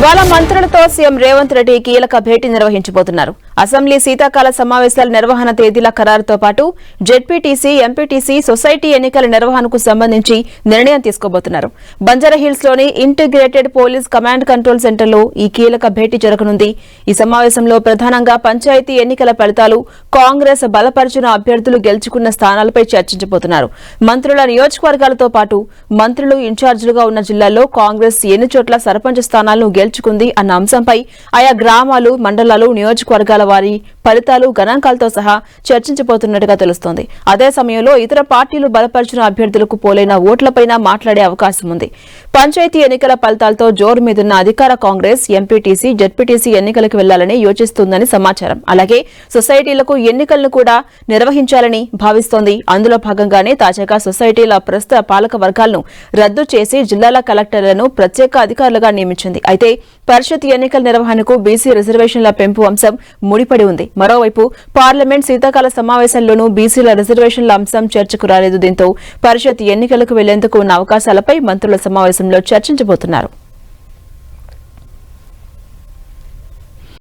ఇవాళ మంత్రులతో సీఎం రేవంత్ రెడ్డి కీలక భేటీ నిర్వహించబోతున్నారు. అసెంబ్లీ శీతాకాల సమావేశాల నిర్వహణ తేదీల ఖరారుతో పాటు జెడ్పీటీసీ, ఎంపీటీసీ, సొసైటీ ఎన్నికల నిర్వహణకు సంబంధించి నిర్ణయం తీసుకోబోతున్నారు. బంజారాహిల్స్ లోని ఇంటిగ్రేటెడ్ పోలీస్ కమాండ్ కంట్రోల్ సెంటర్లో ఈ కీలక భేటీ జరగనుంది. ఈ సమావేశంలో ప్రధానంగా పంచాయతీ ఎన్నికల ఫలితాలు, కాంగ్రెస్ బలపరిచిన అభ్యర్థులు గెలుచుకున్న స్థానాలపై చర్చించబోతున్నారు. మంత్రుల నియోజకవర్గాలతో పాటు మంత్రులు ఇన్ఛార్జీలుగా ఉన్న జిల్లాల్లో కాంగ్రెస్ ఎన్ని చోట్ల సర్పంచ్ స్థానాలను గెలుచుకుంది అన్న అంశంపై ఆయా గ్రామాలు, మండలాలు, నియోజకవర్గాల వారి ఫలితాలు, గణాంకాలతో సహా చర్చించబోతున్నట్టుగా తెలుస్తోంది. అదే సమయంలో ఇతర పార్టీలు బలపరిచిన అభ్యర్థులకు పోలైన ఓట్లపైన మాట్లాడే అవకాశం ఉంది. పంచాయతీ ఎన్నికల ఫలితాలతో జోరు మీదున్న అధికార కాంగ్రెస్ ఎంపీటీసీ, జెడ్పీటీసీ ఎన్నికలకు వెళ్లాలని యోచిస్తుందని సమాచారం. అలాగే సొసైటీలకు ఎన్నికలను కూడా నిర్వహించాలని భావిస్తోంది. అందులో భాగంగానే తాజాగా సొసైటీల ప్రస్తుత పాలక వర్గాలను రద్దు చేసి జిల్లాల కలెక్టర్లను ప్రత్యేక అధికారులుగా నియమించింది. అయితే పరిషత్ ఎన్నికల నిర్వహణకు బీసీ రిజర్వేషన్ల పెంపు అంశం ముడిపడి ఉంది. మరోవైపు పార్లమెంట్ శీతాకాల సమావేశంలోనూ బీసీల రిజర్వేషన్ల అంశం చర్చకు రాలేదు. దీంతో పరిషత్ ఎన్నికలకు వెళ్లేందుకు ఉన్న అవకాశాలపై మంత్రుల సమావేశంలో చర్చించబోతున్నారు.